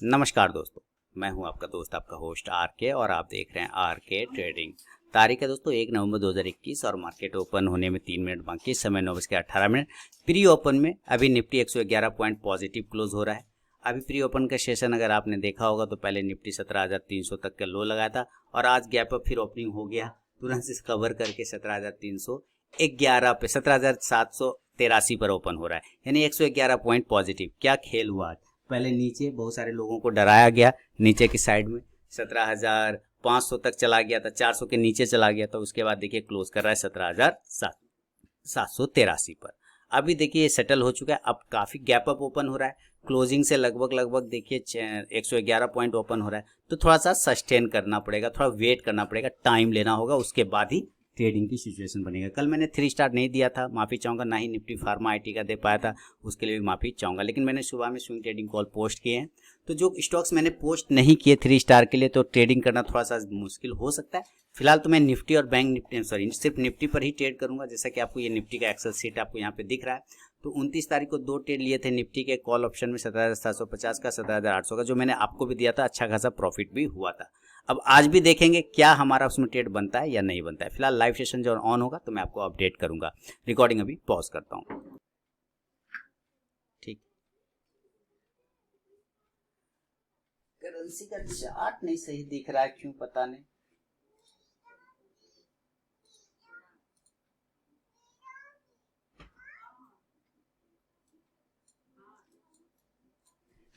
नमस्कार दोस्तों, मैं हूं आपका दोस्त आपका होस्ट आर के और आप देख रहे हैं आर के ट्रेडिंग। तारीख है दोस्तों 1 नवंबर 2021 और मार्केट ओपन होने में 3 मिनट बाकी, समय 9:18। प्री ओपन में अभी निफ्टी 111 पॉइंट पॉजिटिव क्लोज हो रहा है। अभी प्री ओपन का सेशन अगर आपने देखा होगा तो पहले निफ्टी 17,300 तक का लो लगाया था और आज गैप अप फिर ओपनिंग हो गया, तुरंत से कवर करके 17,311 पे 17,783 पर ओपन हो रहा है, यानी 111 पॉइंट पॉजिटिव। क्या खेल हुआ आज। पहले नीचे बहुत सारे लोगों को डराया गया, नीचे की साइड में 17,500 तक चला गया था, 400 के नीचे चला गया था। उसके बाद देखिए क्लोज कर रहा है 17,783 पर। अभी देखिए ये सेटल हो चुका है, अब काफी गैप अप ओपन हो रहा है। क्लोजिंग से लगभग देखिए 111 पॉइंट ओपन हो रहा है, तो थोड़ा सा सस्टेन करना पड़ेगा, थोड़ा वेट करना पड़ेगा, टाइम लेना होगा, उसके बाद ही ट्रेडिंग की सिचुएशन बनेगा। कल मैंने 3 स्टार नहीं दिया था, माफ़ी चाहूँगा, ना ही निफ्टी फार्मा आईटी का दे पाया था, उसके लिए भी माफ़ी चाहूँगा। लेकिन मैंने सुबह में स्विंग ट्रेडिंग कॉल पोस्ट किए हैं, तो जो स्टॉक्स मैंने पोस्ट नहीं किए 3 स्टार के लिए, तो ट्रेडिंग करना थोड़ा सा मुश्किल हो सकता है। फिलहाल तो मैं निफ्टी और बैंक निफ्टी सिर्फ निफ्टी पर ही ट्रेड करूंगा। जैसा कि आपको ये निफ्टी का एक्सेल सीट आपको यहाँ पे दिख रहा है, तो 29 तारीख को 2 ट्रेड लिए थे निफ्टी के कॉल ऑप्शन में, 17,750 का, 17,800 का, जो मैंने आपको भी दिया था, अच्छा खासा प्रॉफिट भी हुआ था। अब आज भी देखेंगे क्या हमारा उसमें ट्रेड बनता है या नहीं बनता है। फिलहाल लाइव सेशन जो ऑन होगा तो मैं आपको अपडेट करूंगा। रिकॉर्डिंग अभी पॉज करता हूँ। ठीक, करेंसी का चार्ट नहीं सही दिख रहा है, क्यों पता नहीं।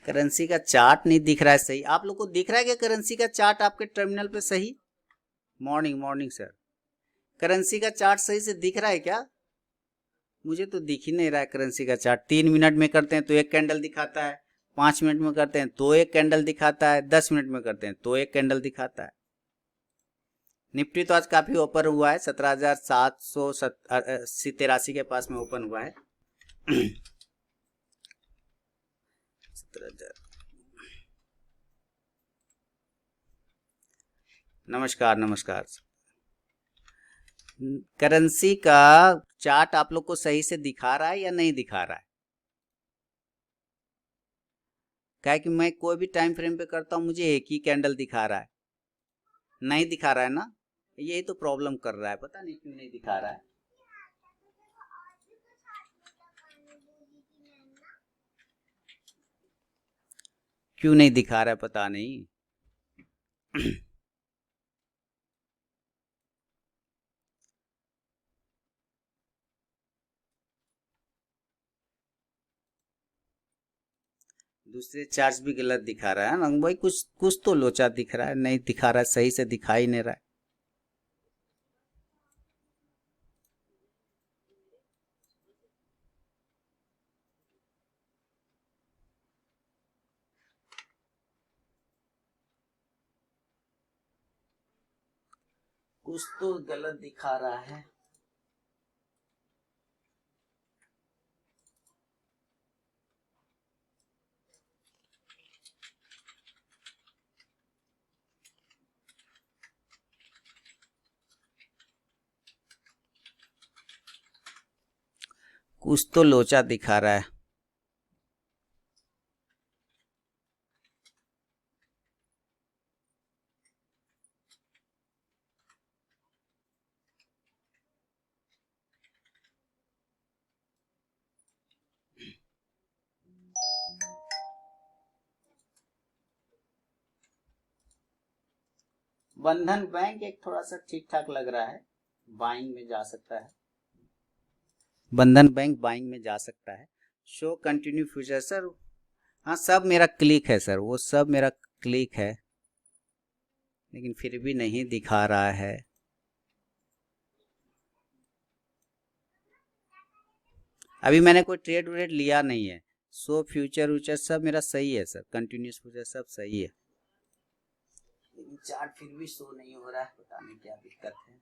करेंसी का चार्ट नहीं दिख रहा है सही। आप लोग को दिख रहा है क्या करेंसी का चार्ट आपके टर्मिनल पे सही? मॉर्निंग मॉर्निंग सर, करेंसी का चार्ट सही से दिख रहा है क्या? मुझे तो दिख ही नहीं रहा है करेंसी का चार्ट। 3 मिनट में करते हैं तो एक कैंडल दिखाता है, 5 मिनट में करते हैं तो एक कैंडल दिखाता है, 10 मिनट में करते हैं तो एक कैंडल दिखाता है। निफ्टी तो आज काफी ऊपर हुआ है, 17,783 के पास में ओपन हुआ है। 17,000। नमस्कार नमस्कार। करेंसी का चार्ट आप लोग को सही से दिखा रहा है या नहीं दिखा रहा है? क्या है कि मैं कोई भी टाइम फ्रेम पे करता हूँ मुझे एक ही कैंडल दिखा रहा है, नहीं दिखा रहा है ना। यही तो प्रॉब्लम कर रहा है, पता नहीं क्यों नहीं दिखा रहा है। क्यों नहीं दिखा रहा है पता नहीं। दूसरे चार्ज भी गलत दिखा रहा है ना भाई, कुछ कुछ तो लोचा दिख रहा है, नहीं दिखा रहा है, सही से दिखाई नहीं रहा है। कुछ तो गलत दिखा रहा है। कुछ तो लोचा दिखा रहा है। बंधन बैंक एक थोड़ा सा ठीक ठाक लग रहा है, बाइंग में जा सकता है। बंधन बैंक बाइंग में जा सकता है। शो कंटिन्यू फ्यूचर सर, हाँ सब मेरा क्लिक है सर, वो सब मेरा क्लिक है, लेकिन फिर भी नहीं दिखा रहा है। अभी मैंने कोई ट्रेड व्रेड लिया नहीं है। सो फ्यूचर व्यूचर सब मेरा सही है सर, कंटिन्यूस फ्यूचर सब सही है, लेकिन चार्ट फिर भी शो नहीं हो रहा है, पता नहीं क्या दिक्कत है।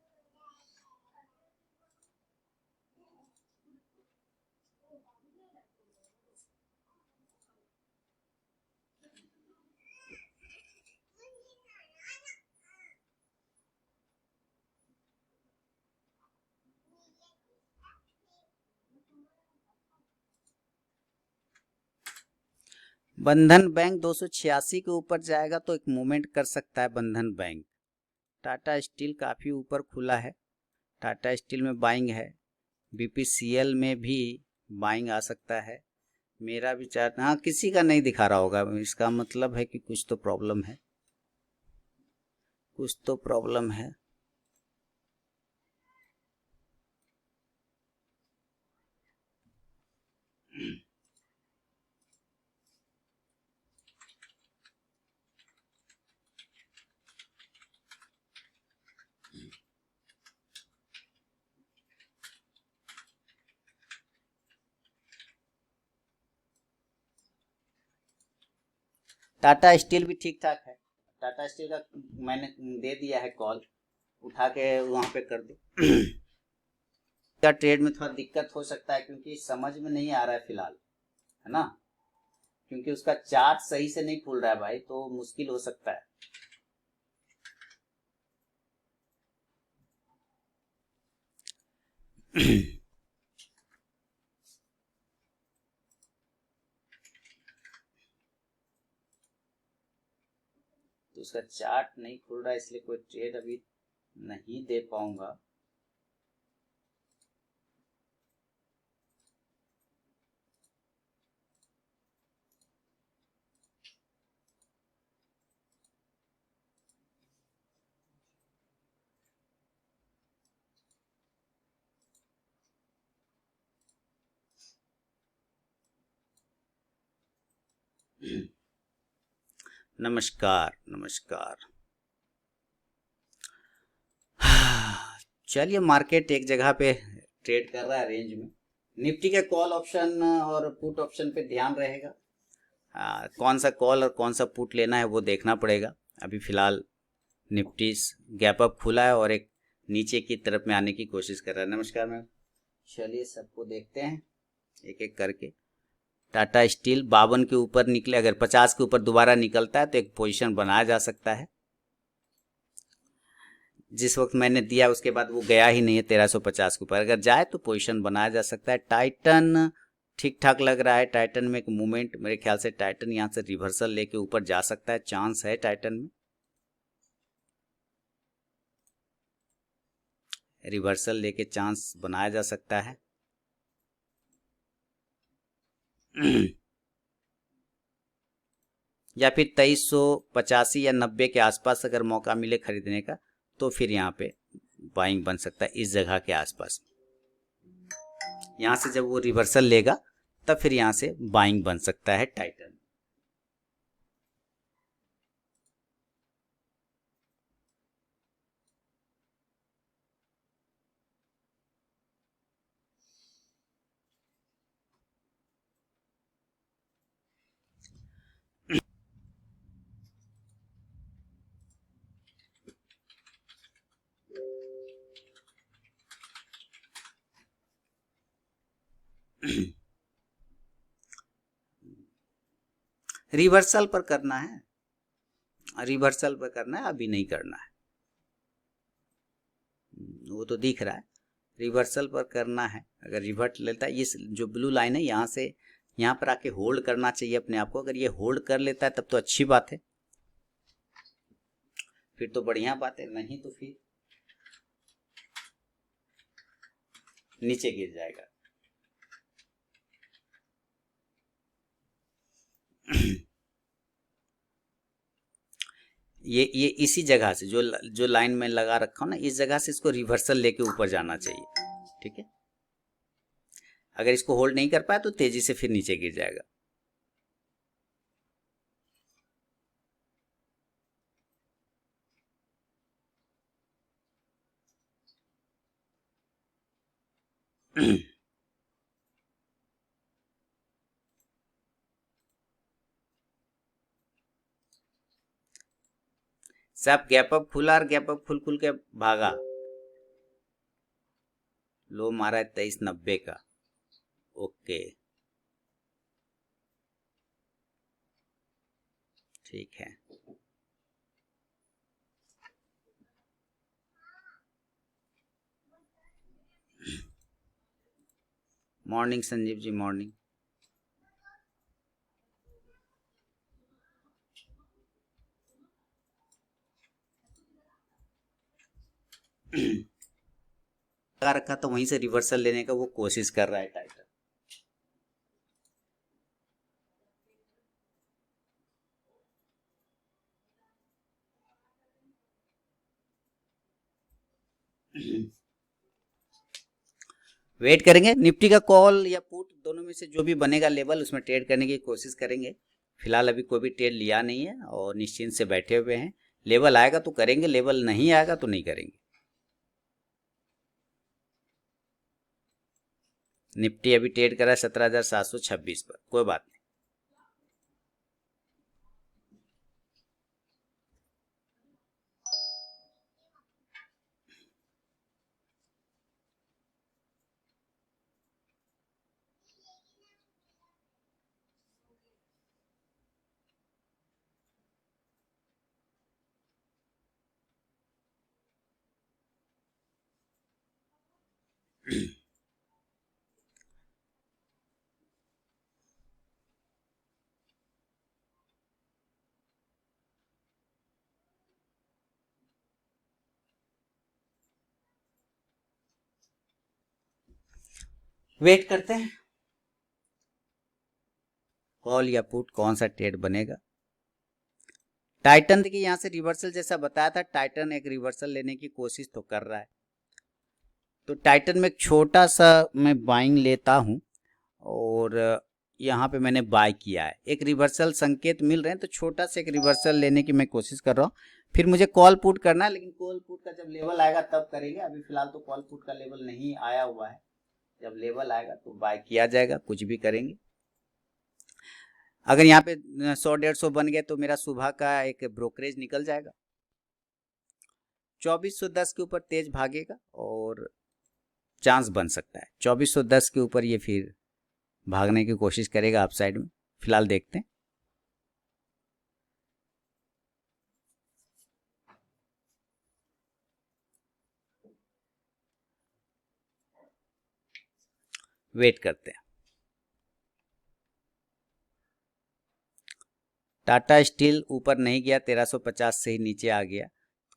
बंधन बैंक 286 के ऊपर जाएगा तो एक मूवमेंट कर सकता है बंधन बैंक। टाटा स्टील काफ़ी ऊपर खुला है, टाटा स्टील में बाइंग है, बीपीसीएल में भी बाइंग आ सकता है। मेरा विचार, हाँ किसी का नहीं दिखा रहा होगा, इसका मतलब है कि कुछ तो प्रॉब्लम है, कुछ तो प्रॉब्लम है। टाटा स्टील भी ठीक ठाक है, टाटा स्टील का मैंने दे दिया है कॉल, उठा के वहाँ पे कर दे। का ट्रेड में थोड़ा दिक्कत हो सकता है क्योंकि समझ में नहीं आ रहा है फिलहाल, है ना, क्योंकि उसका चार्ट सही से नहीं खुल रहा है भाई, तो मुश्किल हो सकता है। तो उसका चार्ट नहीं खुल रहा है, इसलिए कोई ट्रेड अभी नहीं दे पाऊंगा। नमस्कार नमस्कार। चलिए, मार्केट एक जगह पे ट्रेड कर रहा है रेंज में। निफ्टी के कॉल ऑप्शन और पुट ऑप्शन पे ध्यान रहेगा, कौन सा कॉल और कौन सा पुट लेना है वो देखना पड़ेगा। अभी फिलहाल निफ्टी गैप अप खुला है और एक नीचे की तरफ में आने की कोशिश कर रहा है। नमस्कार मैम। चलिए सबको देखते हैं एक एक करके। टाटा स्टील 52 के ऊपर निकले, अगर 50 के ऊपर दोबारा निकलता है तो एक पोजीशन बनाया जा सकता है। जिस वक्त मैंने दिया उसके बाद वो गया ही नहीं है 1350 के ऊपर, अगर जाए तो पोजीशन बनाया जा सकता है। टाइटन ठीक ठाक लग रहा है, टाइटन में एक मूवमेंट, मेरे ख्याल से टाइटन यहाँ से रिवर्सल लेके ऊपर जा सकता है, चांस है टाइटन में, रिवर्सल लेके चांस बनाया जा सकता है। या फिर 2385 या 90 के आसपास अगर मौका मिले खरीदने का तो फिर यहाँ पे बाइंग बन सकता है इस जगह के आसपास। यहाँ से जब वो रिवर्सल लेगा तब फिर यहाँ से बाइंग बन सकता है टाइटन। रिवर्सल पर करना है, रिवर्सल पर करना है, अभी नहीं करना है। वो तो दिख रहा है, रिवर्सल पर करना है। अगर रिवर्ट लेता है, ये जो ब्लू लाइन है यहाँ से यहाँ पर आके होल्ड करना चाहिए अपने आप को। अगर ये होल्ड कर लेता है तब तो अच्छी बात है, फिर तो बढ़िया बात है, नहीं तो फिर नीचे गिर जाएगा। ये इसी जगह से जो लाइन में लगा रखा हूँ ना, इस जगह से इसको रिवर्सल लेके ऊपर जाना चाहिए। ठीक है, अगर इसको होल्ड नहीं कर पाया तो तेजी से फिर नीचे गिर जाएगा। सब गैप अप खुला और गैप अप खुल खुल के भागा। लो मारा है 2390 का। ओके, ठीक है। Morning Sanjeev ji, morning. लगा रखा था, वहीं से रिवर्सल लेने का वो कोशिश कर रहा है टाइटन। वेट करेंगे, निफ्टी का कॉल या पुट दोनों में से जो भी बनेगा लेवल, उसमें ट्रेड करने की कोशिश करेंगे। फिलहाल अभी कोई भी ट्रेड लिया नहीं है और निश्चिंत से बैठे हुए हैं। लेवल आएगा तो करेंगे, लेवल नहीं आएगा तो नहीं करेंगे। निफ्टी अभी ट्रेड करा है 17,726 पर, कोई बात नहीं। वेट करते हैं, कॉल या पुट कौन सा ट्रेड बनेगा। टाइटन देखिए यहाँ से रिवर्सल जैसा बताया था, टाइटन एक रिवर्सल लेने की कोशिश तो कर रहा है। तो टाइटन में एक छोटा सा मैं बाइंग लेता हूँ और यहाँ पे मैंने बाय किया है। एक रिवर्सल संकेत मिल रहे हैं तो छोटा सा एक रिवर्सल लेने की मैं कोशिश कर रहा हूँ। फिर मुझे कॉल पुट करना है, लेकिन कॉल पुट का जब लेवल आएगा तब करेंगे। अभी फिलहाल तो कॉल पुट का लेवल नहीं आया हुआ है, जब लेवल आएगा तो बाय किया जाएगा, कुछ भी करेंगे। अगर यहाँ पे 100-150 बन गए तो मेरा सुबह का एक ब्रोकरेज निकल जाएगा। 2410 के ऊपर तेज भागेगा और चांस बन सकता है। 2410 के ऊपर ये फिर भागने की कोशिश करेगा अप साइड में। फिलहाल देखते हैं। वेट करते हैं। टाटा स्टील ऊपर नहीं गया, 1350 से ही नीचे आ गया।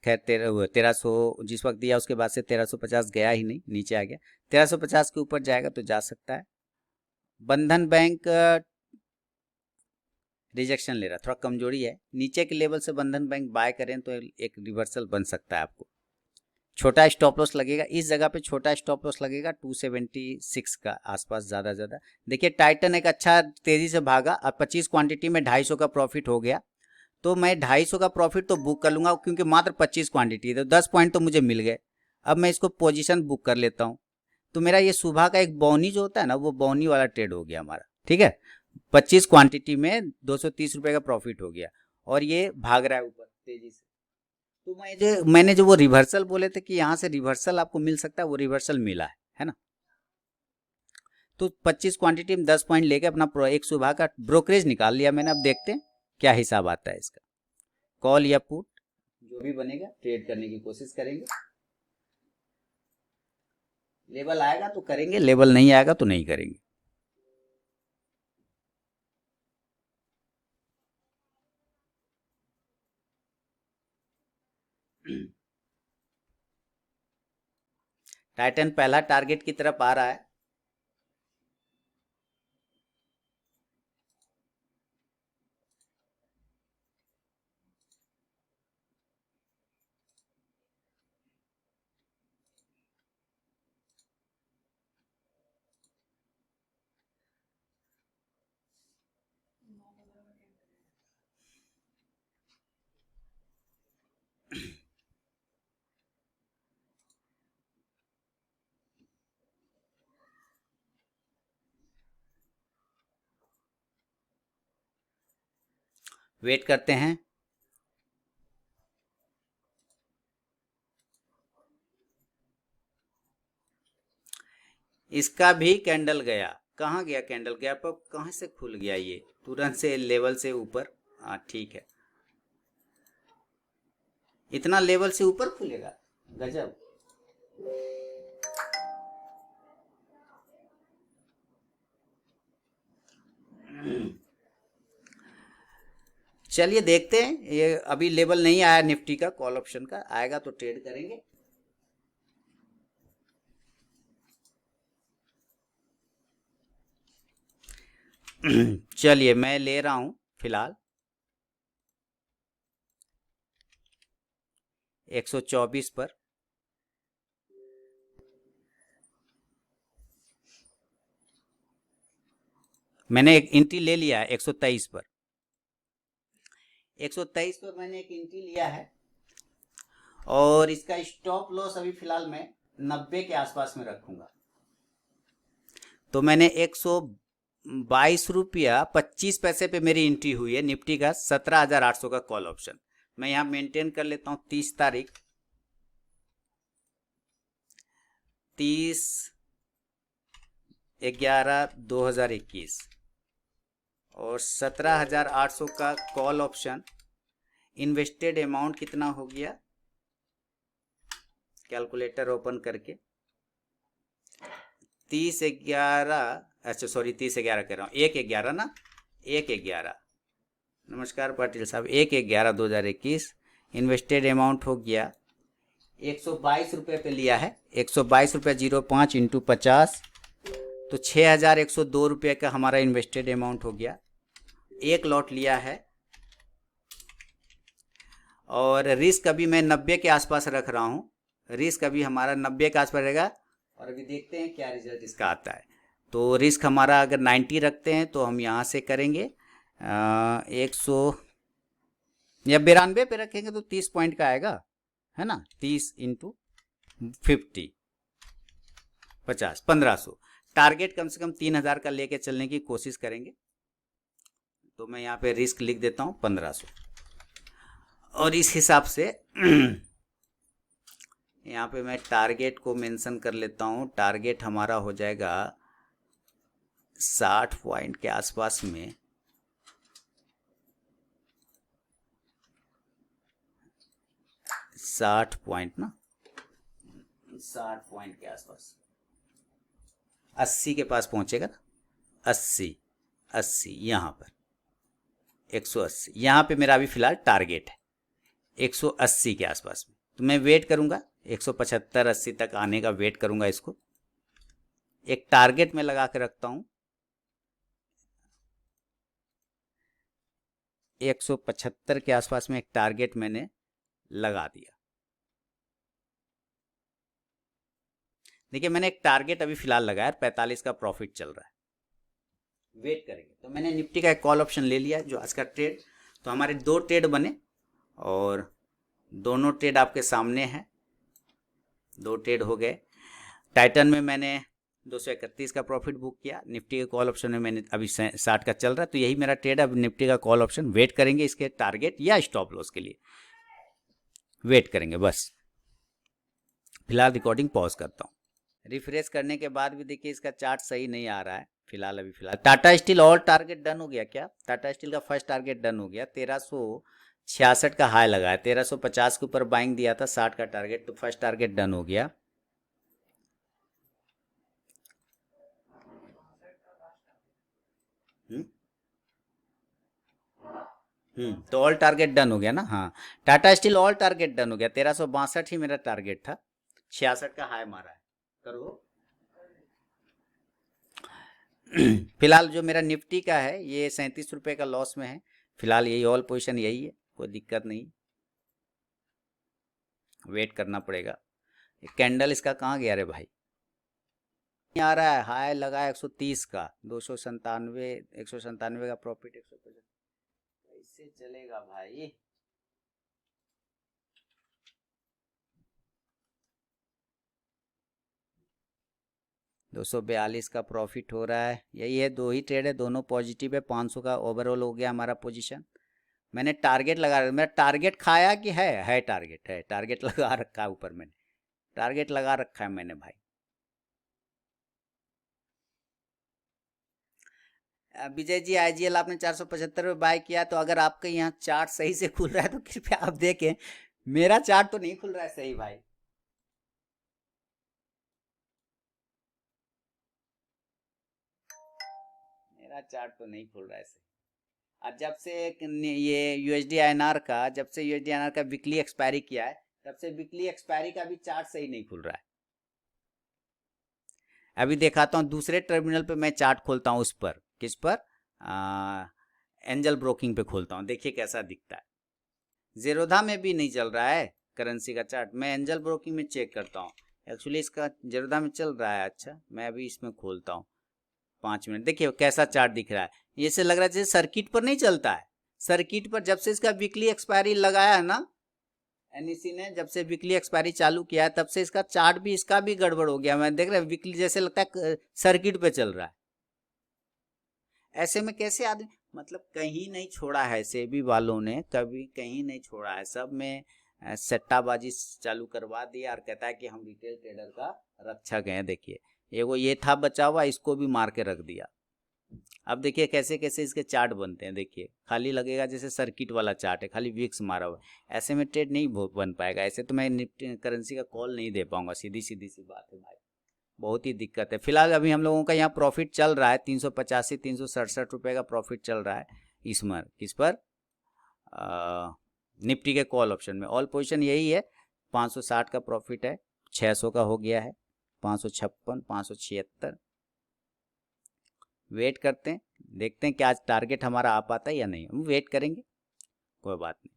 खैर 1300 जिस वक्त दिया उसके बाद से 1350 गया ही नहीं, नीचे आ गया। 1350 के ऊपर जाएगा तो जा सकता है। बंधन बैंक रिजेक्शन ले रहा, थोड़ा कमजोरी है। नीचे के लेवल से बंधन बैंक बाय करें तो एक रिवर्सल बन सकता है आपको। छोटा स्टॉप लॉस लगेगा इस जगह पे, छोटा स्टॉप लॉस लगेगा 276 का आसपास ज़्यादा। देखिए टाइटन एक अच्छा तेजी से भागा, अब 25 क्वांटिटी में 250 का प्रॉफिट हो गया। तो मैं 250 का प्रॉफिट तो बुक कर लूंगा, क्योंकि मात्र 25 क्वांटिटी है तो 10 पॉइंट तो मुझे मिल गए। अब मैं इसको पोजीशन बुक कर लेता हूँ। तो मेरा ये सुबह का एक बौनी जो होता है ना, वो बौनी वाला ट्रेड हो गया हमारा। ठीक है, 25 क्वांटिटी में 230 रुपये का प्रॉफिट हो गया और ये भाग रहा है ऊपर तेजी से। तो मैंने जो वो रिवर्सल बोले थे कि यहाँ से रिवर्सल आपको मिल सकता है, वो रिवर्सल मिला है ना। तो 25 क्वांटिटी में 10 पॉइंट लेके अपना एक सुबह का ब्रोकरेज निकाल लिया मैंने। अब देखते हैं क्या हिसाब आता है इसका। कॉल या पुट जो भी बनेगा ट्रेड करने की कोशिश करेंगे। लेवल आएगा तो करेंगे, लेवल नहीं आएगा तो नहीं करेंगे। टाइटन पहला टारगेट की तरफ आ रहा है। वेट करते हैं। इसका भी कैंडल गया, कहाँ गया कैंडल, गैप अप कहाँ से खुल गया, ये तुरंत से लेवल से ऊपर। हाँ ठीक है, इतना लेवल से ऊपर खुलेगा, गजब। चलिए देखते हैं, ये अभी लेवल नहीं आया निफ्टी का, कॉल ऑप्शन का आएगा तो ट्रेड करेंगे। चलिए मैं ले रहा हूं फिलहाल 124 पर। मैंने एक एंट्री ले लिया है 123 पर। 123 पर मैंने एक एंट्री लिया है और इसका स्टॉप लॉस अभी फिलहाल मैं 90 के आसपास में रखूंगा। तो मैंने 122 रुपया 25 पैसे पे मेरी एंट्री हुई है निफ्टी का 17,800 का कॉल ऑप्शन। मैं यहाँ मेंटेन कर लेता हूँ 30 तारीख 30/11/2021 और 17,800 का कॉल ऑप्शन। इन्वेस्टेड अमाउंट कितना हो गया, कैलकुलेटर ओपन करके 30/11, अच्छा सॉरी 30/11 कह रहा हूँ, 1/11 ना, 1/11। नमस्कार पाटिल साहब, 1/11/2021। इन्वेस्टेड अमाउंट हो गया 122 रुपये पे लिया है, 122 रुपये 05 इंटू 50 तो 6,102 रुपये का हमारा इन्वेस्टेड अमाउंट हो गया। एक लॉट लिया है और रिस्क अभी मैं 90 के आसपास रख रहा हूँ। रिस्क अभी हमारा 90 के आसपास रहेगा और अभी देखते हैं क्या रिजल्ट इसका आता है। तो रिस्क हमारा अगर 90 रखते हैं तो हम यहाँ से करेंगे 100 या 92 पे रखेंगे तो 30 पॉइंट का आएगा, है ना। 30 इंटू 50 50 1500। टारगेट कम से कम 3,000 का लेके चलने की कोशिश करेंगे। तो मैं यहाँ पे रिस्क लिख देता हूँ 1500 और इस हिसाब से यहाँ पे मैं टारगेट को मेंशन कर लेता हूँ। टारगेट हमारा हो जाएगा 60 पॉइंट के आसपास में, 60 पॉइंट ना, 60 पॉइंट के आसपास 80 के पास पहुंचेगा ना, 80 यहाँ पर 180 यहाँ पे मेरा अभी फिलहाल टारगेट है 180 के आसपास में। तो मैं वेट करूंगा 175-80 तक आने का वेट करूंगा। इसको एक टारगेट में लगा के रखता हूं 175 के आसपास में, एक टारगेट मैंने लगा दिया। देखिए मैंने एक टारगेट अभी फिलहाल लगाया, 45 का प्रॉफिट चल रहा है, वेट करेंगे। तो मैंने निफ्टी का एक कॉल ऑप्शन ले लिया जो आज का ट्रेड। तो हमारे 2 ट्रेड बने और दोनों ट्रेड आपके सामने हैं, 2 ट्रेड हो गए। टाइटन में मैंने 231 का प्रॉफिट बुक किया, निफ्टी के कॉल ऑप्शन में मैंने अभी 60 का चल रहा है। तो यही मेरा ट्रेड है। अब निफ्टी का कॉल ऑप्शन वेट करेंगे, इसके टारगेट या स्टॉप लॉस के लिए वेट करेंगे बस। फिलहाल रिकॉर्डिंग पॉज करता हूँ। रिफ्रेश करने के बाद भी देखिए इसका चार्ट सही नहीं आ रहा है फिलहाल। अभी फिलहाल Tata steel all target done हो गया क्या? टाटा स्टील का फर्स्ट टारगेट डन हो गया, 1366 का हाई लगा है, 1350 के ऊपर बाइंग दिया था, 60 का टारगेट, तो फर्स्ट टारगेट डन हो गया। तो ऑल टारगेट डन हो गया ना। हाँ, Tata steel all target done हो गया, 1362 ही मेरा टारगेट था, 66 का हाई मारा है। करो फिलहाल जो मेरा निफ्टी का है ये 37 रुपये का लॉस में है फिलहाल। यही ऑल पोजीशन यही है, कोई दिक्कत नहीं, वेट करना पड़ेगा। कैंडल इसका कहाँ गया रे भाई? आ रहा है, हाई लगा 130 का, 297, 197 का प्रॉफिट, 150 कैसे चलेगा भाई? $242 का प्रॉफिट हो रहा है। यही है, 2 ही ट्रेड है, दोनों पॉजिटिव है। 500 का ओवरऑल हो गया हमारा पोजीशन। मैंने टारगेट लगा, मेरा टारगेट खाया कि है टारगेट, है टारगेट लगा रखा है ऊपर, मैंने टारगेट लगा रखा है मैंने भाई। विजय जी, आईजीएल आपने 475 में बाय किया, तो अगर आपके यहाँ चार्ट सही से खुल रहा है तो कृपया आप देखें। मेरा चार्ट तो नहीं खुल रहा है सही भाई। मेरा चार्ट तो नहीं खुल रहा है सही। और जब से ये यूएसडी आईएनआर का, जब से यूएसडी आईएनआर का वीकली एक्सपायरी किया है, तब से वीकली एक्सपायरी का भी चार्ट सही नहीं खुल रहा है। अभी दिखाता हूँ दूसरे टर्मिनल पे मैं चार्ट खोलता हूँ, उस पर, किस पर, एंजल ब्रोकिंग पे खोलता हूँ, देखिए कैसा दिखता है। ज़ीरोधा में भी नहीं चल रहा है करेंसी का चार्ट, मैं एंजल ब्रोकिंग में चेक करता हूँ। एक्चुअली इसका ज़ीरोधा में चल रहा है। अच्छा, मैं अभी इसमें खोलता हूँ 5 मिनट, देखिए कैसा चार्ट दिख रहा है। ये से लग रहा है जैसे सर्किट पर नहीं चलता है। सर्किट पर जब से इसका वीकली एक्सपायरी लगाया है ना, एनईसी ने जब से वीकली एक्सपायरी चालू किया है, तब से इसका चार्ट भी, इसका भी गड़बड़ हो गया। मैं देख रहा हूँ वीकली जैसे लगता है सर्किट पे चल रहा है। ऐसे में कैसे आदमी, मतलब कहीं नहीं छोड़ा है, सेबी वालों ने कभी कहीं नहीं छोड़ा है, सब में सट्टाबाजी चालू करवा दिया और कहता है कि हम रिटेल ट्रेडर का रक्षक हैं। देखिए एगो ये था बचा हुआ, इसको भी मार के रख दिया। अब देखिए कैसे कैसे इसके चार्ट बनते हैं, देखिए खाली लगेगा जैसे सर्किट वाला चार्ट है, खाली विक्स मारा हुआ है। ऐसे में ट्रेड नहीं बन पाएगा, ऐसे तो मैं निफ्टी करेंसी का कॉल नहीं दे पाऊंगा, सीधी सीधी सी बात है भाई, बहुत ही दिक्कत है। फिलहाल अभी हम लोगों का यहाँ प्रॉफिट चल रहा है 385 367 रुपये का प्रॉफिट चल रहा है इसमें, किस पर, निफ्टी के कॉल ऑप्शन में। ऑल पोजीशन यही है, 560 का प्रॉफिट है, 600 का हो गया है, 556 576। वेट करते हैं, देखते हैं कि आज टारगेट हमारा आ पाता है या नहीं, हम वेट करेंगे, कोई बात नहीं।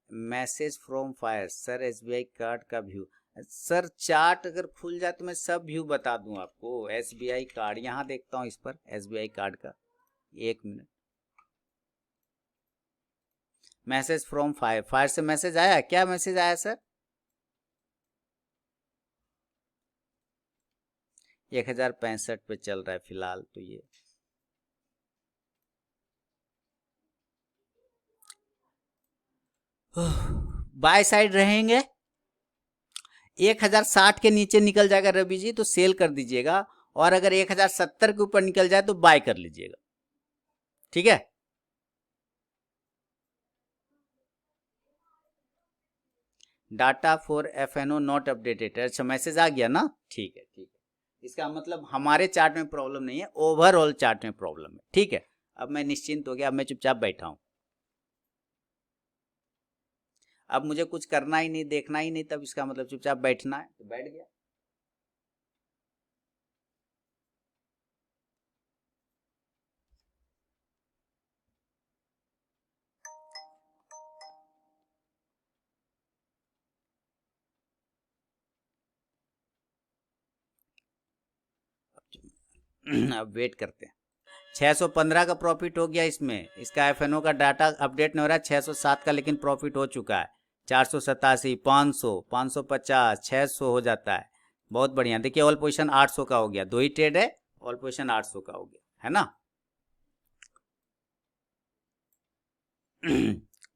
Message from fire sir, SBI card का व्यू। सर चार्ट अगर खुल जाए तो मैं सब व्यू बता दूं आपको। एसबीआई कार्ड यहाँ देखता हूँ, इस पर एसबीआई कार्ड का, 1 minute. Message from fire, fire से मैसेज आया, क्या मैसेज आया सर? 1065 पे चल रहा है फिलहाल तो ये। बाय साइड रहेंगे, 1060 के नीचे निकल जाएगा रवि जी तो सेल कर दीजिएगा, और अगर 1070 के ऊपर निकल जाए तो बाय कर लीजिएगा, ठीक है। Data for FNO not updated, अच्छा मैसेज आ गया ना, ठीक है ठीक है। इसका मतलब हमारे चार्ट में प्रॉब्लम नहीं है, ओवरऑल चार्ट में प्रॉब्लम है, ठीक है। अब मैं निश्चिंत हो गया, अब मैं चुपचाप बैठा हूं, अब मुझे कुछ करना ही नहीं, देखना ही नहीं, तब इसका मतलब चुपचाप बैठना है, तो बैठ गया। अब वेट करते हैं। 615 का प्रॉफिट हो गया इसमें, इसका एफएनओ का डाटा अपडेट नहीं हो रहा है, 607 का लेकिन प्रॉफिट हो चुका है। 487, 500, 550, 600 हो जाता है, बहुत बढ़िया। देखिए ऑल पोजीशन 800 का हो गया, दो ही ट्रेड है, ऑल पोजीशन 800 का हो गया है ना।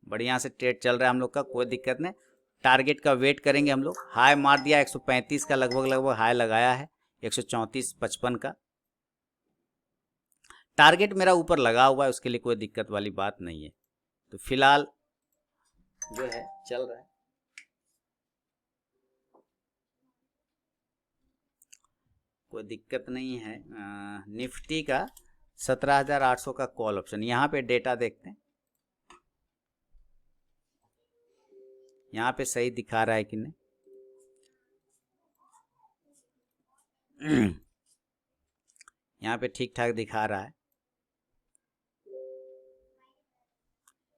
बढ़िया से ट्रेड चल रहा है हम लोग का, कोई दिक्कत नहीं। टारगेट का वेट करेंगे हम लोग, हाई मार दिया 135 का, लगभग लगभग हाई लगाया है 134.55 का। टारगेट मेरा ऊपर लगा हुआ है, उसके लिए कोई दिक्कत वाली बात नहीं है। तो फिलहाल जो है चल रहा है, कोई दिक्कत नहीं है। निफ्टी का 17,800 का कॉल ऑप्शन, यहाँ पे डेटा देखते हैं, यहाँ पे सही दिखा रहा है कि नहीं। यहाँ पे ठीक ठाक दिखा रहा है,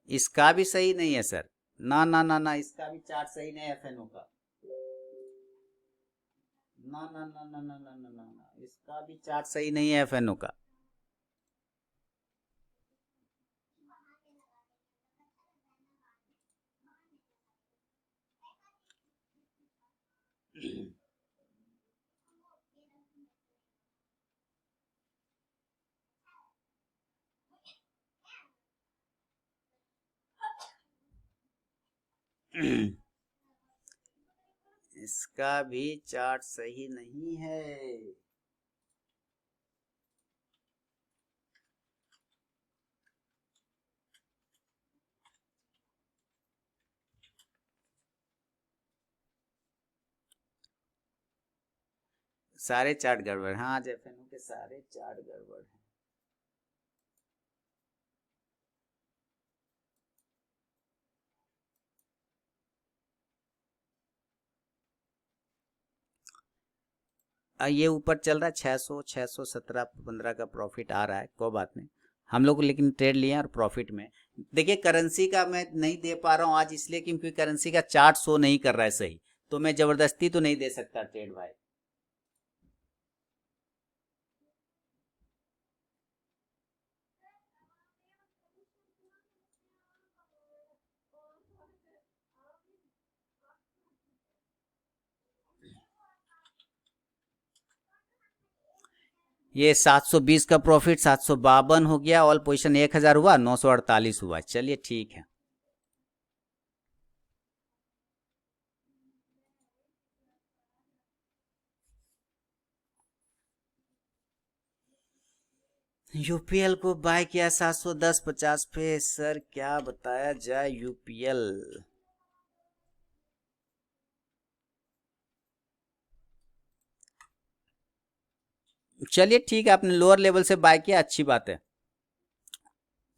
इसका भी सही नहीं है सर, ना ना ना ना, इसका भी चार्ट सही नहीं है एफएनओ का, ना ना ना ना ना ना ना ना ना, इसका भी चार्ट सही नहीं है एफएनओ का। इसका भी चार्ट सही नहीं है। सारे चार्ट गड़बड़, हाँ आज एफएनओ के सारे चार्ट गड़बड़ हैं। ये ऊपर चल रहा है 600 617 15 का प्रॉफिट आ रहा है, कोई बात नहीं। हम लोग लेकिन ट्रेड लिए और प्रॉफिट में। देखिए करेंसी का मैं नहीं दे पा रहा हूँ आज, इसलिए क्योंकि करेंसी का चार्ट शो नहीं कर रहा है सही, तो मैं जबरदस्ती तो नहीं दे सकता ट्रेड भाई। ये 720 का प्रॉफिट 752 हो गया, ऑल पोजीशन 1000 हुआ, 948 हुआ, चलिए ठीक है। यूपीएल को बाय किया 710-50 पे, सर क्या बताया जाए यूपीएल। चलिए ठीक है, आपने लोअर लेवल से बाय किया, अच्छी बात है।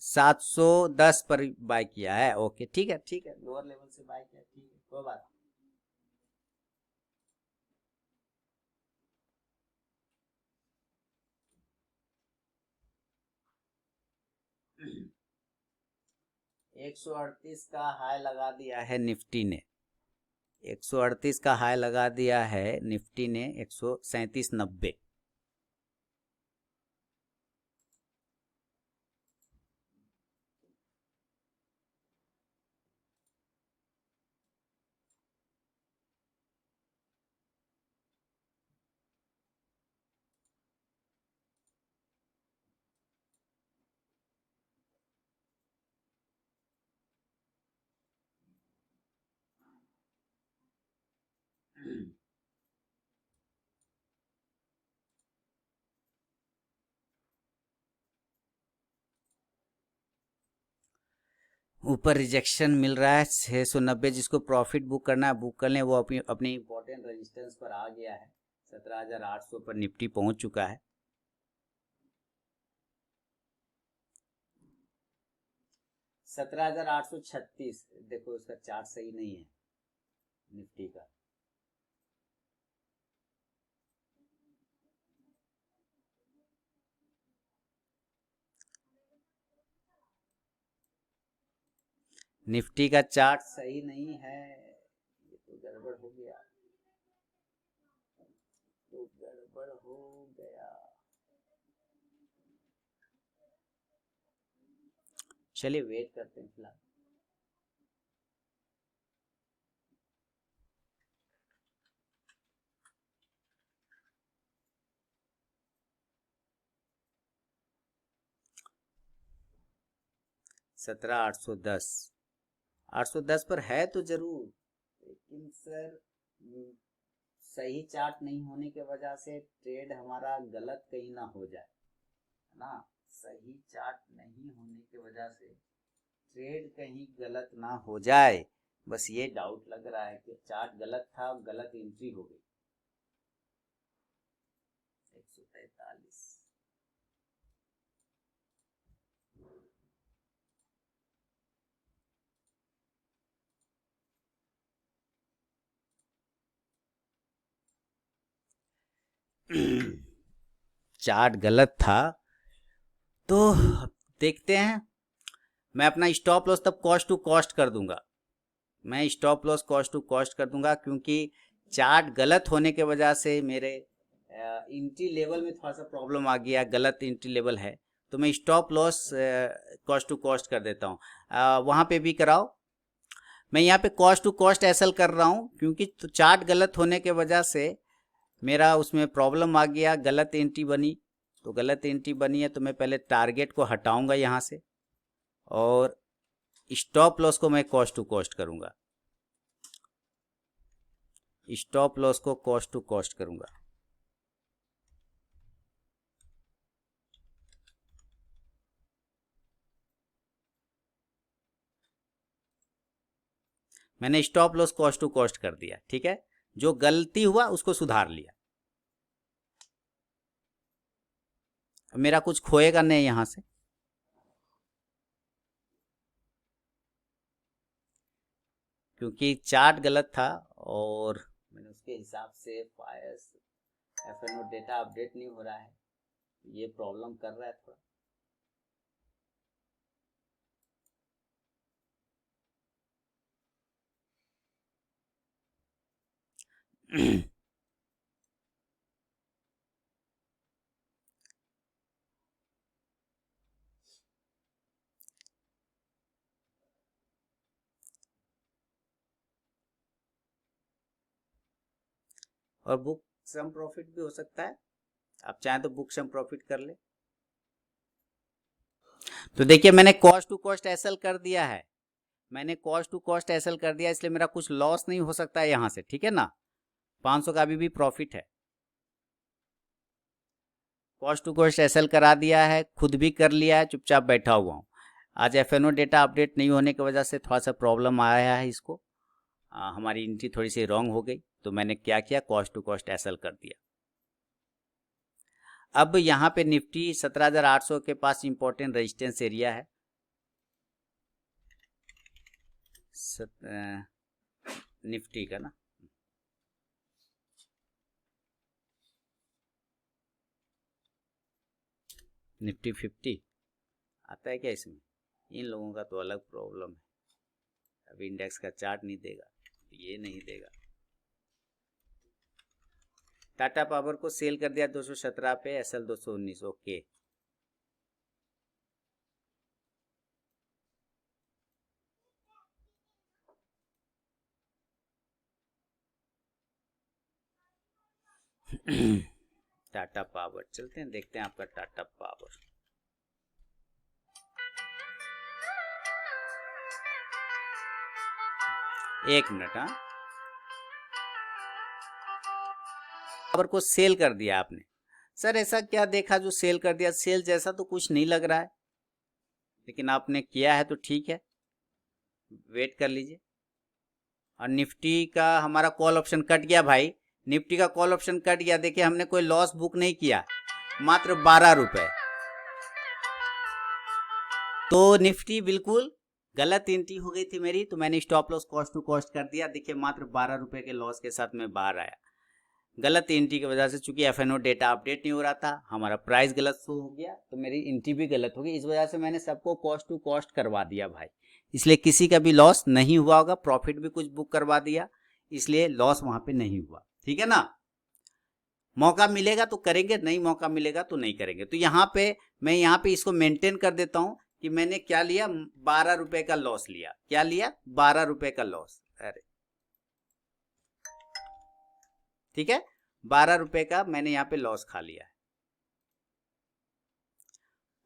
710 पर बाय किया है, ओके ठीक है ठीक है, लोअर लेवल से बाय किया, ठीक है कोई बात नहीं। 138 का हाई लगा दिया है निफ्टी ने, 138 का हाई लगा दिया है निफ्टी ने, 137.90। ऊपर रिजेक्शन मिल रहा है 690, जिसको प्रॉफिट बुक करना है बुक कर लें, वो अपनी इंपॉर्टेंट रेजिस्टेंस पर आ गया है, 17,800 पर निफ्टी पहुंच चुका है। 17,836, देखो उसका चार्ट सही नहीं है निफ्टी का। निफ्टी का चार्ट सही नहीं है, ये तो गड़बड़ हो गया, तो गड़बड़ हो गया। चलिए वेट करते हैं फिलहाल। सत्रह 810, 810 पर है तो जरूर, लेकिन सर सही चार्ट नहीं होने के वजह से ट्रेड हमारा गलत कहीं ना हो जाए, है ना। सही चार्ट नहीं होने की वजह से ट्रेड कहीं गलत ना हो जाए, बस ये डाउट लग रहा है कि चार्ट गलत था, गलत एंट्री हो गई। 143, चार्ट गलत था, तो देखते हैं। मैं अपना स्टॉप लॉस तब कॉस्ट टू कॉस्ट कर दूंगा, मैं stop loss cost to cost कर दूंगा, क्योंकि चार्ट गलत होने के वजह से मेरे एंट्री लेवल में थोड़ा सा प्रॉब्लम आ गया, गलत एंट्री लेवल है, तो मैं stop loss cost to cost कर देता हूँ। वहाँ पे भी कराओ, मैं यहाँ पे कॉस्ट टू कॉस्ट एसएल कर रहा हूँ, क्योंकि तो चार्ट गलत होने के वजह से मेरा उसमें प्रॉब्लम आ गया, गलत एंट्री बनी, तो गलत एंट्री बनी है तो मैं पहले टारगेट को हटाऊंगा यहाँ से, और स्टॉप लॉस को मैं कॉस्ट टू कॉस्ट करूंगा, स्टॉप लॉस को कॉस्ट टू कॉस्ट करूंगा। मैंने stop loss cost to cost कर दिया, ठीक है, जो गलती हुआ उसको सुधार लिया। मेरा कुछ खोएगा नहीं यहाँ से, क्योंकि चार्ट गलत था और मैंने उसके हिसाब से फायर्स एफएनओ डेटा अपडेट नहीं हो रहा है, ये प्रॉब्लम कर रहा है थोड़ा। और बुक सम प्रॉफिट भी हो सकता है, आप चाहें तो बुक सम प्रॉफिट कर ले। तो देखिए मैंने कॉस्ट टू कॉस्ट एसएल कर दिया है, मैंने कॉस्ट टू कॉस्ट एसएल कर दिया, इसलिए मेरा कुछ लॉस नहीं हो सकता है यहाँ से, ठीक है ना। 500 का अभी भी प्रॉफिट है। कॉस्ट टू कॉस्ट एसएल करा दिया है, खुद भी कर लिया है, चुपचाप बैठा हुआ हूँ। आज एफएनओ डेटा अपडेट नहीं होने की वजह से थोड़ा सा प्रॉब्लम आया है इसको, हमारी एंट्री थोड़ी सी रॉन्ग हो गई, तो मैंने क्या किया, कॉस्ट टू कॉस्ट एसएल कर दिया। अब यहाँ पे निफ्टी 17,800 के पास इंपॉर्टेंट रेजिस्टेंस एरिया है, निफ्टी का ना, निफ्टी 50 आता है क्या इसमें, इन लोगों का तो अलग प्रॉब्लम है। अभी इंडेक्स का चार्ट नहीं देगा, ये नहीं देगा। टाटा पावर को सेल कर दिया 217 पे, एसएल 219, ओके। टाटा पावर चलते हैं, देखते हैं आपका टाटा पावर। एक मिनट, हाँ, पावर को सेल कर दिया आपने। सर ऐसा क्या देखा जो सेल कर दिया, सेल जैसा तो कुछ नहीं लग रहा है, लेकिन आपने किया है तो ठीक है, वेट कर लीजिए। और निफ्टी का हमारा कॉल ऑप्शन कट गया भाई, निफ्टी का कॉल ऑप्शन कट गया। देखिए हमने कोई लॉस बुक नहीं किया, मात्र 12 रुपए। तो निफ्टी बिल्कुल गलत एंट्री हो गई थी मेरी, तो मैंने stop loss cost to cost कर दिया। देखिए मात्र 12 रुपए के लॉस के साथ मैं बाहर आया, गलत एंट्री की वजह से। चूंकि एफएनओ डेटा अपडेट नहीं हो रहा था, हमारा प्राइस गलत शो हो गया, तो मेरी एंट्री भी गलत होगी। इस वजह से मैंने सबको कॉस्ट टू कॉस्ट करवा दिया भाई, इसलिए किसी का भी लॉस नहीं हुआ होगा, प्रॉफिट भी कुछ बुक करवा दिया, इसलिए लॉस वहां पे नहीं हुआ, ठीक है ना। मौका मिलेगा तो करेंगे, नहीं मौका मिलेगा तो नहीं करेंगे। तो यहाँ पे मैं यहाँ पे इसको मेंटेन कर देता हूँ कि मैंने क्या लिया, 12 रुपए का लॉस लिया। क्या लिया, 12 रुपए का लॉस। अरे ठीक है, 12 रुपए का मैंने यहाँ पे लॉस खा लिया है।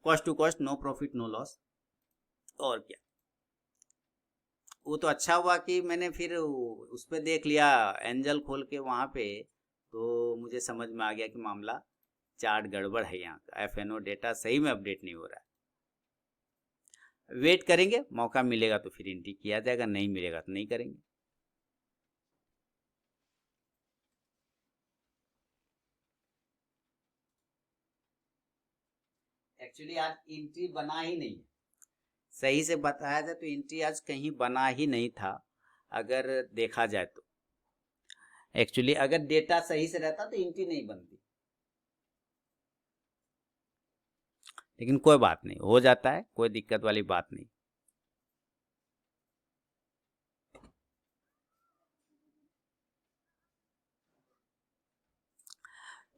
Cost to cost, no profit no loss. और क्या, वो तो अच्छा हुआ कि मैंने फिर उस पर देख लिया, एंजल खोल के वहां पे, तो मुझे समझ में आ गया कि मामला चार्ट गड़बड़ है, यहाँ का एफएनओ डेटा सही में अपडेट नहीं हो रहा है। वेट करेंगे, मौका मिलेगा तो फिर एंट्री किया जाएगा, नहीं मिलेगा तो नहीं करेंगे। एक्चुअली आज एंट्री बना ही नहीं है, सही से बताया जाए तो एंट्री आज कहीं बना ही नहीं था, अगर देखा जाए तो। एक्चुअली अगर डेटा सही से रहता तो एंट्री नहीं बनती, लेकिन कोई बात नहीं, हो जाता है, कोई दिक्कत वाली बात नहीं।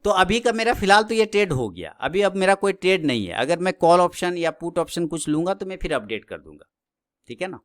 तो अभी का मेरा फिलहाल तो ये ट्रेड हो गया, अभी अब मेरा कोई ट्रेड नहीं है। अगर मैं कॉल ऑप्शन या पुट ऑप्शन कुछ लूंगा तो मैं फिर अपडेट कर दूंगा, ठीक है ना।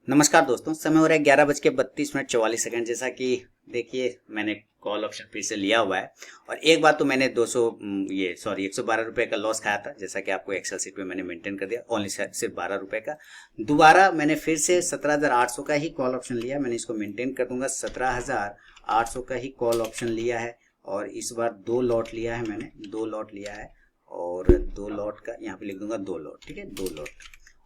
नमस्कार दोस्तों, समय हो रहा है 11:32:44। जैसा कि देखिए मैंने कॉल ऑप्शन फिर से लिया हुआ है, और एक बार तो मैंने 112 रुपए का लॉस खाया था, जैसा कि आपको एक्सेल सीट में मैंने मेंटेन कर दिया, ओनली सिर्फ 12 रुपए का। दोबारा मैंने फिर से 17,800 का ही कॉल ऑप्शन लिया, मैंने इसको मेंटेन कर दूंगा। 17,800 का ही कॉल ऑप्शन लिया है, और इस बार 2 लॉट लिया है, मैंने 2 लॉट लिया है, और 2 लॉट का यहाँ पे लिख दूंगा 2 लॉट, ठीक है, 2 लॉट।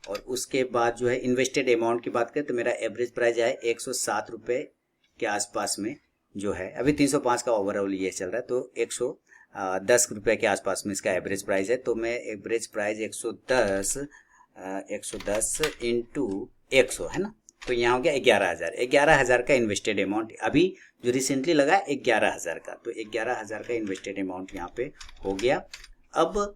और उसके बाद जो है इन्वेस्टेड अमाउंट की बात करें तो मेरा एवरेज प्राइस है 107 रुपये के आसपास में जो है अभी 305 का ओवरऑल ये चल रहा है, तो 110 रुपये के आसपास में इसका एवरेज प्राइस है। तो मैं एवरेज प्राइस 110 इंटू 100 है ना, तो यहाँ हो गया 11,000। 11,000 का इन्वेस्टेड अमाउंट अभी जो रिसेंटली लगा 11,000 का, तो 11,000 का इन्वेस्टेड अमाउंट यहाँ पे हो गया। अब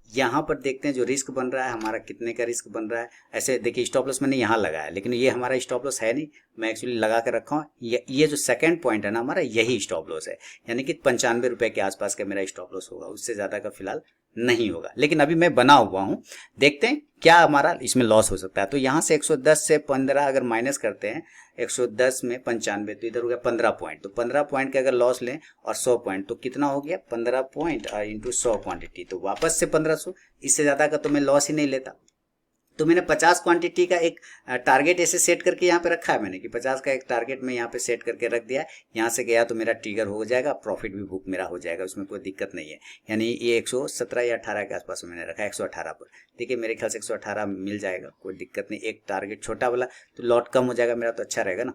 यहाँ पर देखते हैं जो रिस्क बन रहा है हमारा, कितने का रिस्क बन रहा है। ऐसे देखिए स्टॉप लॉस मैंने यहाँ लगाया, लेकिन ये हमारा स्टॉप लॉस है नहीं, मैं एक्चुअली लगा के रखा हूँ। ये जो सेकंड पॉइंट है ना हमारा, यही स्टॉप लॉस है, यानी कि 95 रुपये के आसपास का मेरा स्टॉप लॉस होगा, उससे ज़्यादा का फिलहाल नहीं होगा। लेकिन अभी मैं बना हुआ हूँ, देखते हैं क्या हमारा इसमें लॉस हो सकता है। तो यहाँ से 110 से 15 अगर माइनस करते हैं, 110 में 95, तो इधर हो गया 15 पॉइंट। तो 15 पॉइंट का अगर लॉस लें और 100 पॉइंट, तो कितना हो गया 15 पॉइंट इंटू 100 क्वांटिटी, तो वापस से 1500। इससे ज़्यादा का तो मैं लॉस ही नहीं लेता। तो मैंने 50 क्वांटिटी का एक टारगेट ऐसे सेट करके यहाँ पे रखा है मैंने, कि 50 का एक टारगेट मैं यहाँ पे सेट करके रख दिया है। यहाँ से गया तो मेरा ट्रिगर हो जाएगा, प्रॉफिट भी बुक मेरा हो जाएगा, उसमें कोई दिक्कत नहीं है। यानी ये 117 या 18 के आसपास मैंने रखा है, 118 पर। देखिए मेरे ख्याल से 118 मिल जाएगा, कोई दिक्कत नहीं। एक टारगेट छोटा वाला तो लॉट कम हो जाएगा मेरा, तो अच्छा रहेगा ना।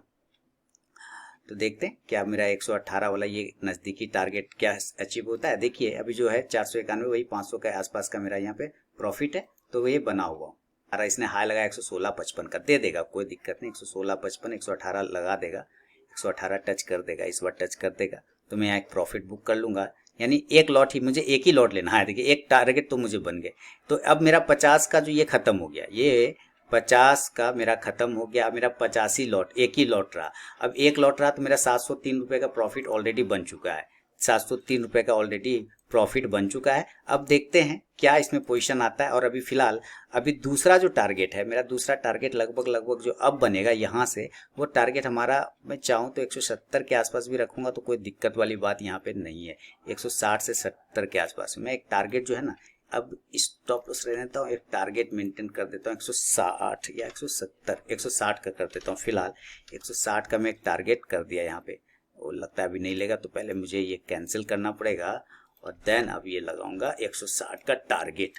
तो देखते हैं क्या मेरा 118 वाला ये नज़दीकी टारगेट क्या अचीव होता है। देखिए अभी जो है 491, वही 500 के आसपास का मेरा यहाँ पे प्रॉफिट है, तो वो ये बना हुआ। अरे इसने हाई लगाया 116.55 का, दे देगा कोई दिक्कत नहीं। 116.55 118 लगा देगा, 118 टच कर देगा, इस बार टच कर देगा, तो मैं यहाँ एक प्रॉफिट बुक कर लूँगा। यानी एक लॉट ही, मुझे एक ही लॉट लेना है। देखिए एक टारगेट तो मुझे बन गए। तो अब मेरा 50 का जो ये ख़त्म हो गया, ये 50 का मेरा ख़त्म हो गया। मेरा 85 लॉट, एक ही लॉट रहा। अब एक लॉट रहा तो मेरा 703 रुपये का प्रॉफिट ऑलरेडी बन चुका है। 703 रुपये का ऑलरेडी प्रॉफिट बन चुका है। अब देखते हैं क्या इसमें पोजीशन आता है। और अभी फिलहाल अभी दूसरा जो टारगेट है मेरा, दूसरा टारगेट लगभग जो अब बनेगा यहाँ से, वो टारगेट हमारा मैं चाहूँ तो 170 के आसपास भी रखूँगा, तो कोई दिक्कत वाली बात यहाँ पे नहीं है। 160 से 70 के आसपास मैं एक टारगेट जो है ना, अब स्टॉप लॉस रह देता हूँ, एक टारगेट मेंटेन कर देता हूँ 160 या 170, 160 का कर देता हूँ। फिलहाल 160 का मैं एक टारगेट कर दिया यहाँ पे। वो लगता है अभी नहीं लेगा, तो पहले मुझे ये कैंसिल करना पड़ेगा और देन अब ये लगाऊंगा 160 का टारगेट।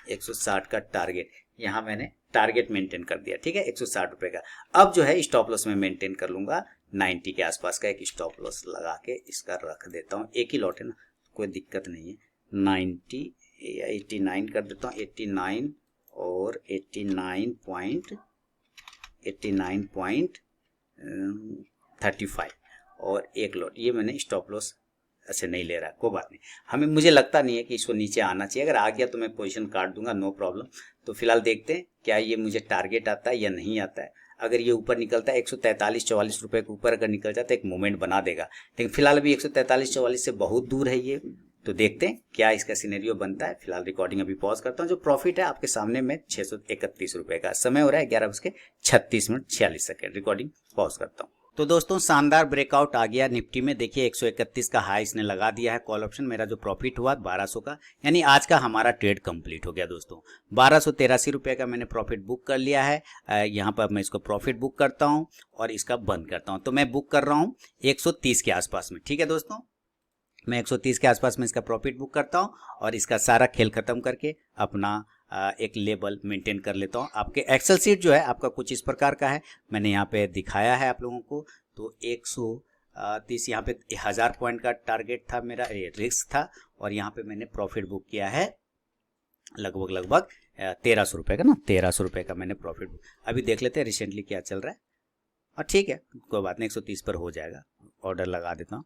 160 का टारगेट यहाँ मैंने टारगेट मेंटेन कर दिया, ठीक है, 160 रुपये का। अब जो है स्टॉप लॉस में मेंटेन कर लूंगा 90 के आसपास का एक स्टॉप लॉस लगा के इसका रख देता हूँ। एक ही लॉट है ना, कोई दिक्कत नहीं है। 90 या 89 कर देता हूँ, 89 और 89.35 और एक लॉट। ये मैंने स्टॉप लॉस ऐसे नहीं ले रहा है, कोई बात नहीं। मुझे लगता नहीं है कि इसको नीचे आना चाहिए। अगर आ गया तो मैं पोजीशन काट दूंगा, नो प्रॉब्लम। तो फिलहाल देखते हैं क्या ये मुझे टारगेट आता है या नहीं आता है। अगर ये ऊपर निकलता है 143-44 रुपये के ऊपर अगर निकल जाता है, एक मूवमेंट बना देगा। लेकिन फिलहाल अभी 143-44 से बहुत दूर है ये, तो देखते हैं क्या इसका सिनेरियो बनता है। फिलहाल रिकॉर्डिंग अभी पॉज करता हूँ। जो प्रॉफिट है आपके सामने में 631 रुपये का। समय हो रहा है 11:36:46। रिकॉर्डिंग पॉज करता हूँ। तो दोस्तों शानदार ब्रेकआउट आ गया निफ्टी में। देखिए 131 का हाई इसने लगा दिया है कॉल ऑप्शन। मेरा जो प्रॉफिट हुआ 1200 का, यानी आज का हमारा ट्रेड कंप्लीट हो गया दोस्तों। 1283 रुपये का मैंने प्रॉफिट बुक कर लिया है। यहाँ पर मैं इसको प्रॉफिट बुक करता हूँ और इसका बंद करता हूँ। तो मैं बुक कर रहा हूँ 130 के आसपास में, ठीक है दोस्तों। मैं 130 के आसपास में इसका प्रॉफिट बुक करता हूँ और इसका सारा खेल खत्म करके अपना एक लेवल मेंटेन कर लेता हूँ। आपके एक्सेल सीट जो है आपका कुछ इस प्रकार का है, मैंने यहाँ पे दिखाया है आप लोगों को। तो 130 यहाँ पे 1000 पॉइंट का टारगेट था मेरा, रिस्क था, और यहाँ पे मैंने प्रॉफिट बुक किया है लगभग 1300 रुपये का ना, 1300 रुपये का मैंने प्रॉफिट। अभी देख लेते हैं रिसेंटली क्या चल रहा है। और ठीक है, कोई बात नहीं, 130 पर हो जाएगा। ऑर्डर लगा देता हूँ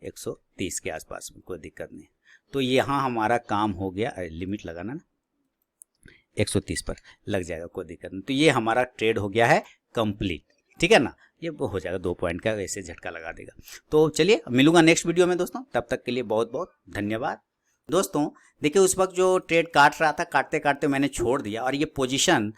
130 के आसपास में, कोई दिक्कत नहीं। तो यहाँ हमारा काम हो गया, लिमिट लगाना ना 130 पर लग जाएगा, कोई दिक्कत नहीं। तो ये हमारा ट्रेड हो गया है कंप्लीट, ठीक है ना। ये हो जाएगा 2 पॉइंट का, ऐसे झटका लगा देगा। तो चलिए मिलूंगा नेक्स्ट वीडियो में दोस्तों, तब तक के लिए बहुत बहुत धन्यवाद। दोस्तों देखिए उस वक्त जो ट्रेड काट रहा था, काटते काटते मैंने छोड़ दिया और ये पोजीशन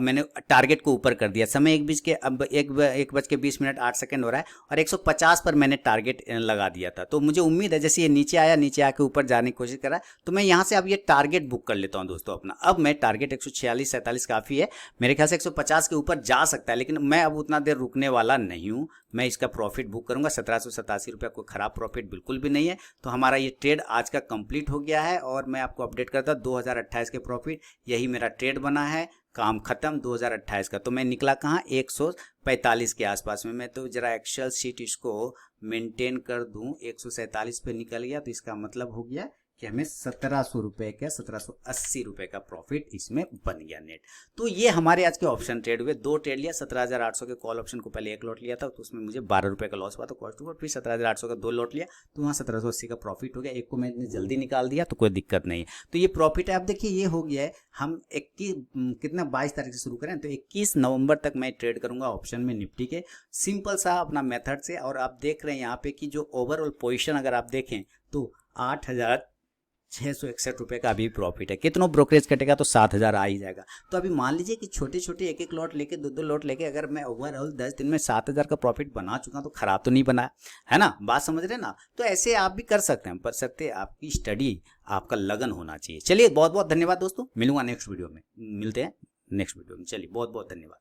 मैंने टारगेट को ऊपर कर दिया। समय 1:20 हो रहा है और 150 पर मैंने टारगेट लगा दिया था। तो मुझे उम्मीद है जैसे ये नीचे आया, नीचे आके ऊपर जाने की कोशिश कर रहा है, तो मैं यहाँ से अब ये टारगेट बुक कर लेता हूँ दोस्तों अपना। अब मैं टारगेट 146-47 काफ़ी है, मेरे ख्याल से 150 के ऊपर जा सकता है, लेकिन मैं अब उतना देर रुकने वाला नहीं हूँ। मैं इसका प्रॉफिट बुक करूँगा 1787 रुपये, कोई ख़राब प्रॉफिट बिल्कुल भी नहीं है। तो हमारा ये ट्रेड आज का कंप्लीट हो गया है और मैं आपको अपडेट करता 2028 के प्रॉफिट, यही मेरा ट्रेड बना है। काम खत्म 2028 का। तो मैं निकला कहाँ 145 के आसपास में। मैं तो जरा एक्सेल शीट इसको मेंटेन कर दूं, 147 पे निकल गया, तो इसका मतलब हो गया कि हमें 1700 रुपये का 1780 रुपये का प्रॉफिट इसमें बन गया नेट। तो ये हमारे आज के ऑप्शन ट्रेड हुए। 2 ट्रेड लिया, 17,800 के कॉल ऑप्शन को पहले 1 लॉट लिया था, तो उसमें मुझे 12 रुपये का लॉस हुआ, तो कॉस्ट टू कॉस्ट। फिर 17,800 का 2 लॉट लिया, तो वहाँ 1780 का प्रॉफिट हो गया। एक को मैंने जल्दी निकाल दिया, तो कोई दिक्कत नहीं है। तो ये प्रॉफिट है। आप देखिए ये हो गया है। हम 22 तारीख से शुरू करें, तो 21 नवंबर तक मैं ट्रेड करूंगा ऑप्शन में निफ्टी के, सिंपल सा अपना मेथड से। और आप देख रहे हैं यहाँ पे कि जो ओवरऑल पोजिशन अगर आप देखें तो 8,661 रुपये का अभी प्रॉफिट है। कितनों ब्रोकरेज कटेगा तो 7,000 आ ही जाएगा। तो अभी मान लीजिए कि छोटे छोटे एक एक लॉट लेके 2-2 लॉट लेके अगर मैं ओवरऑल 10 दिन में 7,000 का प्रॉफिट बना चुका तो खराब तो नहीं बना है ना, बात समझ रहे ना। तो ऐसे आप भी कर सकते हैं, पर सकते आपकी स्टडी, आपका लगन होना चाहिए। चलिए बहुत बहुत धन्यवाद दोस्तों, मिलूंगा नेक्स्ट वीडियो में, मिलते हैं नेक्स्ट वीडियो में। चलिए बहुत बहुत धन्यवाद।